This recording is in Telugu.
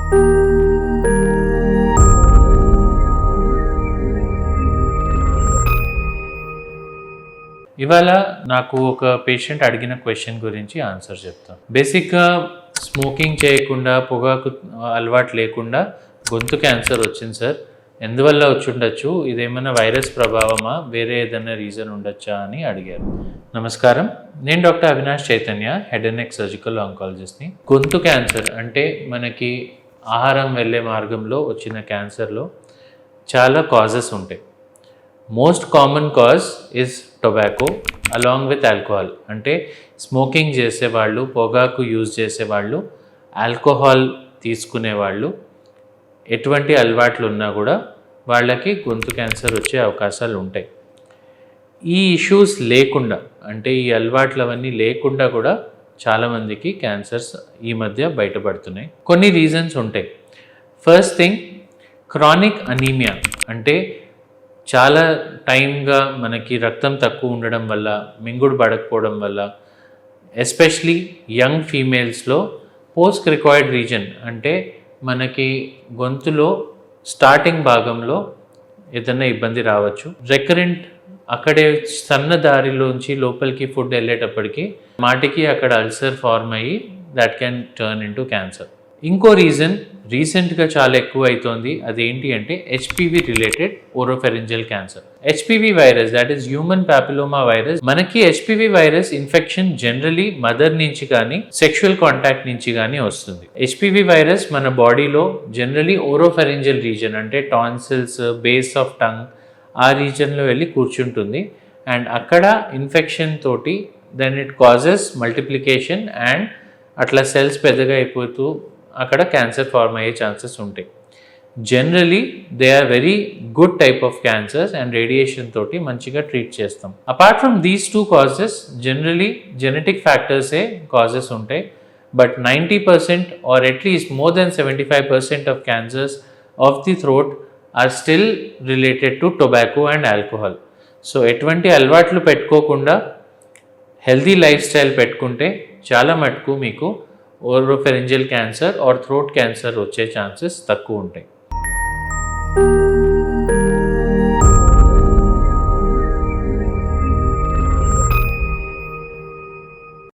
ఇవాళ నాకు ఒక పేషెంట్ అడిగిన క్వశ్చన్ గురించి ఆన్సర్ చెప్తాను. బేసిక్గా స్మోకింగ్ చేయకుండా, పొగాకు అలవాటు లేకుండా గొంతు క్యాన్సర్ వచ్చింది సార్. ఎందువల్ల వచ్చి ఉండొచ్చు, ఇదేమైనా వైరస్ ప్రభావమా, వేరే ఏదైనా రీజన్ ఉండొచ్చా అని అడిగారు. నమస్కారం, నేను doctor Avinash Chaitanya, head and neck surgical ఆంకాలజిస్ట్ని. గొంతు క్యాన్సర్ అంటే మనకి ఆహారం వెళ్ళే మార్గంలో వచ్చిన క్యాన్సర్లో చాలా కాజెస్ ఉంటాయి. Most common cause is tobacco along with alcohol. అంటే స్మోకింగ్ చేసేవాళ్ళు, పొగాకు యూజ్ చేసేవాళ్ళు, ఆల్కహాల్ తీసుకునేవాళ్ళు, ఎటువంటి అలవాట్లు ఉన్నా కూడా వాళ్ళకి గొంతు క్యాన్సర్ వచ్చే అవకాశాలు ఉంటాయి. ఈ ఇష్యూస్ లేకుండా, అంటే ఈ అలవాట్లు అవన్నీ లేకుండా కూడా చాలామందికి క్యాన్సర్స్ ఈ మధ్య బయటపడుతున్నాయి. కొన్ని రీజన్స్ ఉంటాయి. ఫస్ట్ థింగ్, క్రానిక్ అనీమియా, అంటే చాలా టైంగా మనకి రక్తం తక్కువ ఉండడం వల్ల, మింగుడు పడకపోవడం వల్ల, ఎస్పెషలీ యంగ్ ఫీమేల్స్లో పోస్ట్ క్రికాయిడ్ రీజన్, అంటే మనకి గొంతులో స్టార్టింగ్ భాగంలో ఏదైనా ఇబ్బంది రావచ్చు. రికరెంట్ అక్కడే సన్న దారిలోంచి లోపలికి ఫుడ్ వెళ్ళేటప్పటికి మాటికి అక్కడ అల్సర్ ఫార్మ్ అయ్యి that can turn into cancer. ఇంకో రీజన్ రీసెంట్గా చాలా ఎక్కువ అవుతోంది, అదేంటి అంటే HPV related oropharyngeal cancer. HPV virus, that is human papilloma virus. మనకి HPV virus infection generally mother నుంచి కానీ, సెక్షువల్ కాంటాక్ట్ నుంచి కానీ వస్తుంది. హెచ్పివి వైరస్ మన బాడీలో జనరలీ ఓరోఫెరింజియల్ రీజన్, అంటే టాన్సిల్స్, బేస్ ఆఫ్ టంగ్, ఆ రీజన్లో వెళ్ళి కూర్చుంటుంది. అండ్ అక్కడ ఇన్ఫెక్షన్ తోటి then it causes multiplication and అట్లా సెల్స్ పెద్దగా అయిపోతూ అక్కడ క్యాన్సర్ ఫార్మ్ అయ్యే ఛాన్సెస్ ఉంటాయి. Generally they are very good type of cancers and radiation తోటి మంచిగా ట్రీట్ చేస్తాం. Apart from these two causes, generally genetic ఫ్యాక్టర్సే కాజెస్ ఉంటాయి. But 90% or at least more than 75% of cancers of the throat or still related to tobacco and alcohol. So ఎటువంటి అలవాట్లు పెట్టుకోకుండా హెల్దీ లైఫ్ స్టైల్ పెట్టుకుంటే చాలా మటుకు మీకు oropharyngeal cancer are throat cancer వచ్చే ఛాన్సెస్ తక్కువ ఉంటాయి.